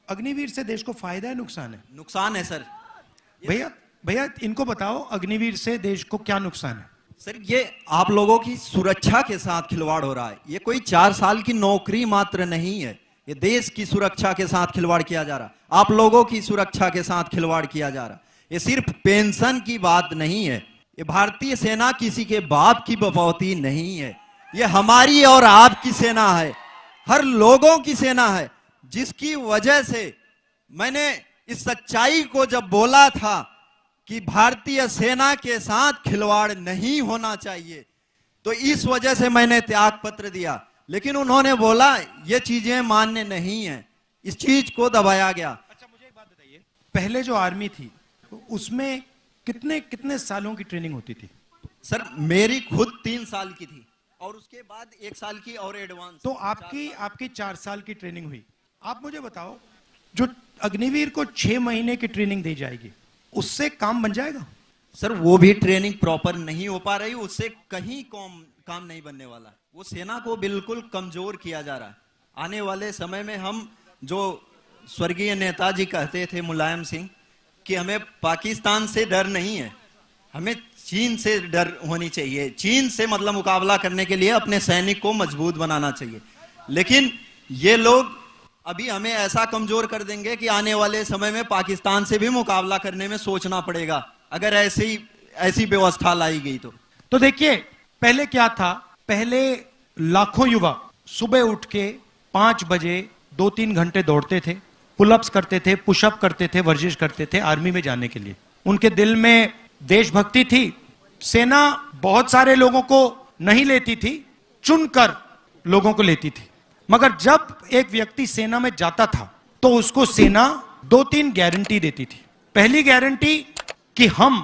अग्निवीर से देश को फायदा है नुकसान है? नुकसान है सर। भैया भैया इनको बताओ अग्निवीर से देश को क्या नुकसान है? सर ये आप लोगों की सुरक्षा के साथ खिलवाड़ हो रहा है। ये कोई 4 साल की नौकरी मात्र नहीं है, ये देश की सुरक्षा के साथ खिलवाड़ किया जा रहा, आप लोगों की सुरक्षा के साथ खिलवाड़ किया जा रहा। ये सिर्फ पेंशन की बात नहीं है, ये भारतीय सेना किसी के बाप की बपौती नहीं है, ये हमारी और आपकी सेना है, हर लोगों की सेना है, जिसकी वजह से मैंने इस सच्चाई को जब बोला था कि भारतीय सेना के साथ खिलवाड़ नहीं होना चाहिए, तो इस वजह से मैंने त्याग पत्र दिया। लेकिन उन्होंने बोला ये चीजें मान्य नहीं है, इस चीज को दबाया गया। अच्छा मुझे एक बात बताइए, पहले जो आर्मी थी तो उसमें कितने कितने सालों की ट्रेनिंग होती थी? सर मेरी खुद 3 साल की थी और उसके बाद 1 साल की और एडवांस। तो आपकी 4 साल की ट्रेनिंग हुई। आप मुझे बताओ जो अग्निवीर को 6 महीने की ट्रेनिंग दी जाएगी उससे काम बन जाएगा? सर वो भी ट्रेनिंग प्रॉपर नहीं हो पा रही, उससे कहीं काम नहीं बनने वाला। वो सेना को बिल्कुल कमजोर किया जा रहा है। आने वाले समय में हम जो स्वर्गीय नेताजी कहते थे मुलायम सिंह कि हमें पाकिस्तान से डर नहीं है, हमें चीन से डर होनी चाहिए। चीन से मतलब मुकाबला करने के लिए अपने सैनिक को मजबूत बनाना चाहिए। लेकिन ये लोग अभी हमें ऐसा कमजोर कर देंगे कि आने वाले समय में पाकिस्तान से भी मुकाबला करने में सोचना पड़ेगा अगर ऐसी व्यवस्था लाई गई तो देखिए पहले क्या था, पहले लाखों युवा सुबह उठ के 5 बजे 2-3 घंटे दौड़ते थे, पुलअप्स करते थे, पुशअप करते थे, वर्जिश करते थे आर्मी में जाने के लिए। उनके दिल में देशभक्ति थी। सेना बहुत सारे लोगों को नहीं लेती थी, चुनकर लोगों को लेती थी। मगर जब एक व्यक्ति सेना में जाता था तो उसको सेना 2-3 गारंटी देती थी। पहली गारंटी कि हम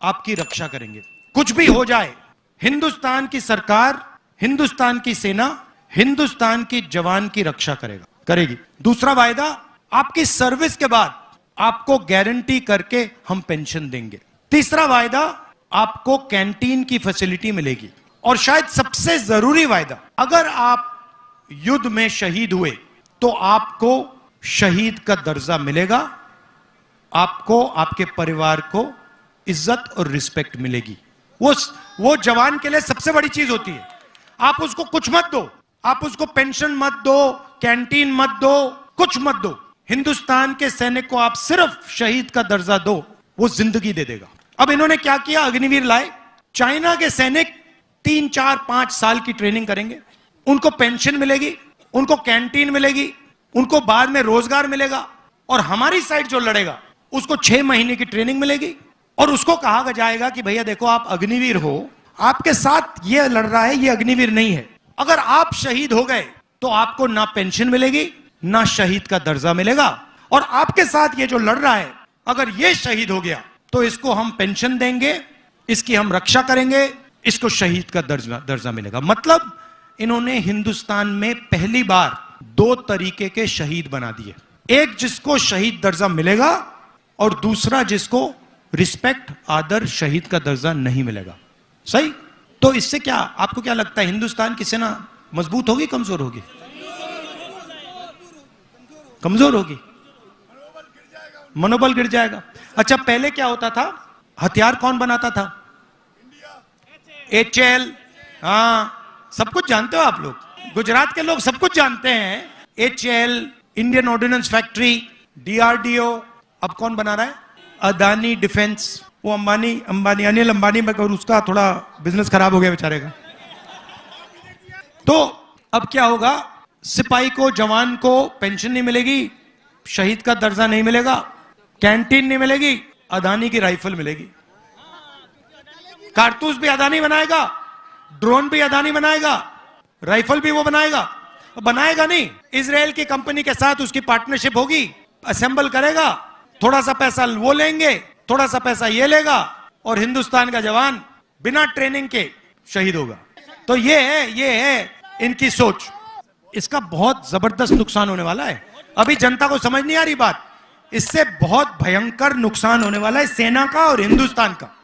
आपकी रक्षा करेंगे, कुछ भी हो जाए हिंदुस्तान की सरकार, हिंदुस्तान की सेना, हिंदुस्तान की जवान की रक्षा करेगी। दूसरा वायदा, आपकी सर्विस के बाद आपको गारंटी करके हम पेंशन देंगे। तीसरा वायदा, आपको कैंटीन की फैसिलिटी मिलेगी। और शायद सबसे जरूरी वायदा, अगर आप युद्ध में शहीद हुए तो आपको शहीद का दर्जा मिलेगा, आपको आपके परिवार को इज्जत और रिस्पेक्ट मिलेगी। वो जवान के लिए सबसे बड़ी चीज होती है। आप उसको कुछ मत दो, आप उसको पेंशन मत दो, कैंटीन मत दो, कुछ मत दो। हिंदुस्तान के सैनिक को आप सिर्फ शहीद का दर्जा दो, वो जिंदगी दे देगा। अब इन्होंने क्या किया, अग्निवीर लाए। चाइना के सैनिक 3, 4, 5 साल की ट्रेनिंग करेंगे, उनको पेंशन मिलेगी, उनको कैंटीन मिलेगी, उनको बाद में रोजगार मिलेगा। और हमारी साइड जो लड़ेगा उसको 6 महीने की ट्रेनिंग मिलेगी और उसको कहा जाएगा कि भैया देखो आप अग्निवीर हो, आपके साथ ये लड़ रहा है, ये अग्निवीर नहीं है। अगर आप शहीद हो गए तो आपको ना पेंशन मिलेगी, ना शहीद का दर्जा मिलेगा। और आपके साथ ये जो लड़ रहा है, अगर ये शहीद हो गया तो इसको हम पेंशन देंगे, इसकी हम रक्षा करेंगे, इसको शहीद का दर्जा मिलेगा। मतलब इन्होंने हिंदुस्तान में पहली बार 2 तरीके के शहीद बना दिए। एक जिसको शहीद दर्जा मिलेगा और दूसरा जिसको रिस्पेक्ट, आदर, शहीद का दर्जा नहीं मिलेगा। सही? तो इससे क्या, आपको क्या लगता है, हिंदुस्तान की सेना मजबूत होगी, कमजोर होगी? कमजोर होगी, मनोबल गिर जाएगा। अच्छा पहले क्या होता था, हथियार कौन बनाता था? HAL। हाँ सब कुछ जानते हो आप लोग, गुजरात के लोग सब कुछ जानते हैं। HAL, Indian ordnance factory, DRDO। अब कौन बना रहा है? अदानी डिफेंस। वो अंबानी अनिल अंबानी में, उसका थोड़ा बिजनेस खराब हो गया बेचारे का। तो अब क्या होगा, सिपाही को, जवान को पेंशन नहीं मिलेगी, शहीद का दर्जा नहीं मिलेगा, कैंटीन नहीं मिलेगी, अदानी की राइफल मिलेगी। कारतूस भी अदानी बनाएगा, ड्रोन भी अदानी बनाएगा, राइफल भी वो बनाएगा नहीं, इजराइल की कंपनी के साथ उसकी पार्टनरशिप होगी, असेंबल करेगा, थोड़ा सा पैसा वो लेंगे, थोड़ा सा पैसा ये लेगा और हिंदुस्तान का जवान बिना ट्रेनिंग के शहीद होगा। तो ये है इनकी सोच। इसका बहुत जबरदस्त नुकसान होने वाला है। अभी जनता को समझ नहीं आ रही बात, इससे बहुत भयंकर नुकसान होने वाला है सेना का और हिंदुस्तान का।